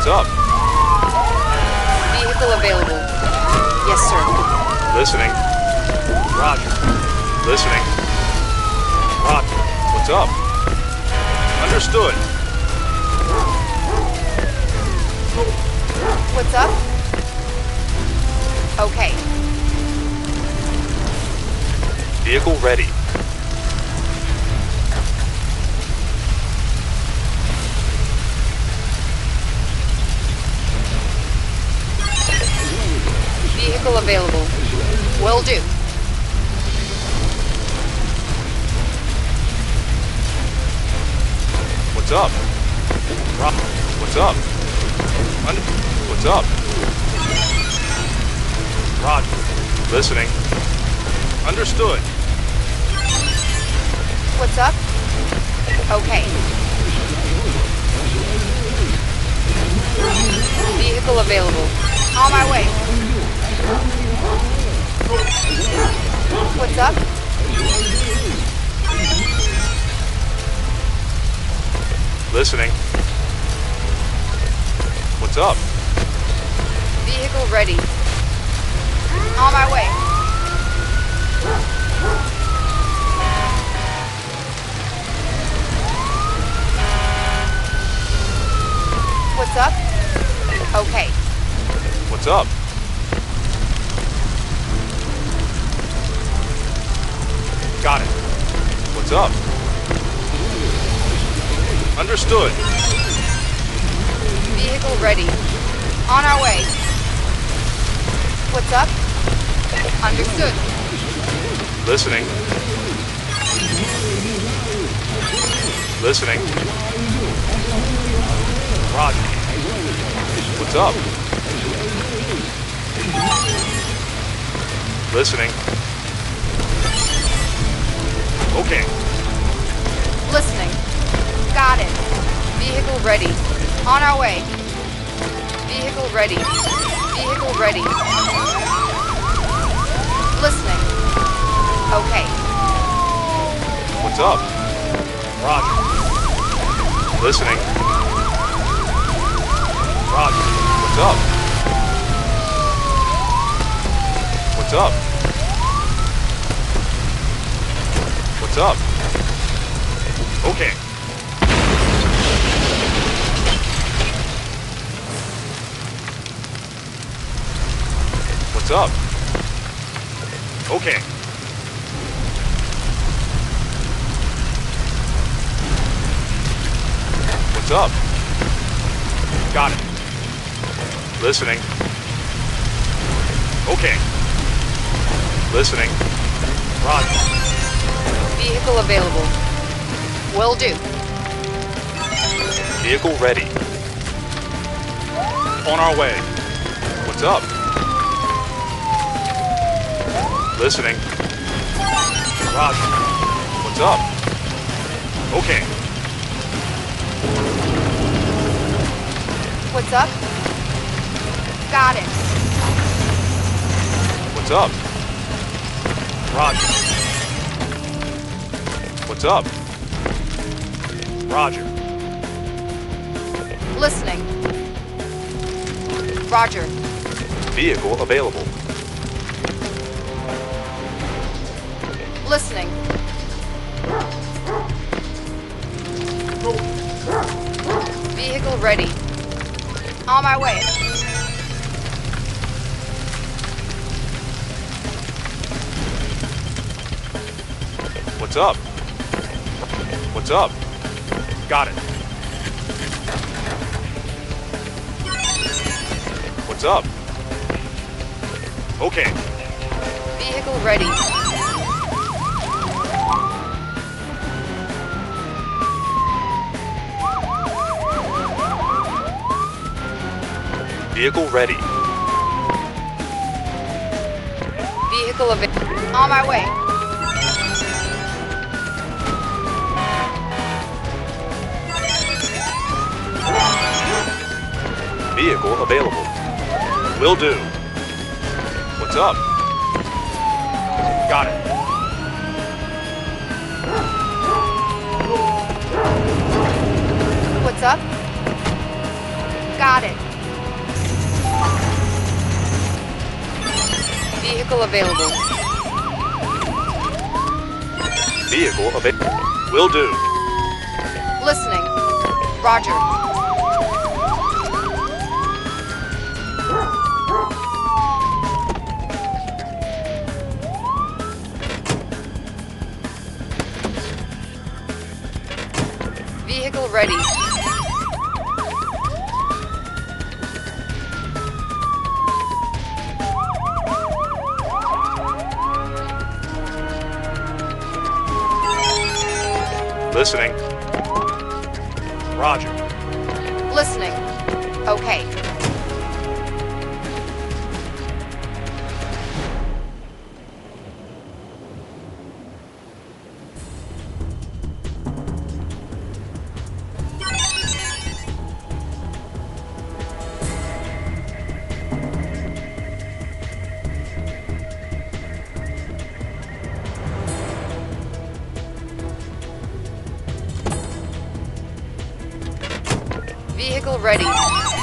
up? Vehicle available. Yes, sir. Listening. Roger. Listening. Roger. What's up? Understood. What's up? Okay. Vehicle ready. Vehicle available. Will do. What's up? What's up? What's up? Roger. Listening. Understood. What's up? Okay. Vehicle available. On my way. What's up? Listening. What's up? Vehicle ready. On my way. What's up? Okay. What's up? Got it. What's up? Understood. Vehicle ready. On our way. What's up? Understood. Listening. Listening. Roger. What's up? Listening. Okay. Listening. Got it. Vehicle ready. On our way. Vehicle ready. Vehicle ready. Listening. Okay. What's up? Roger. Listening. Roger. What's up? What's up? What's up? Okay. What's up? Okay. What's up? Got it. Listening. Okay. Listening. Roger. Vehicle available. Will do. Vehicle ready. On our way. What's up? Listening. Roger. What's up? Okay. What's up? Got it. What's up? Roger. What's up? Roger. Listening. Roger. Vehicle available. Listening. Vehicle ready. On my way. What's up? What's up? Got it. What's up? Okay. Vehicle ready. Vehicle ready. Vehicle available. On my way. Vehicle available. Will do. What's up? Got it. What's up? Got it. Vehicle available. Vehicle available. Will do. Listening. Roger. Vehicle ready. Listening. Roger. Listening. Okay. Vehicle ready.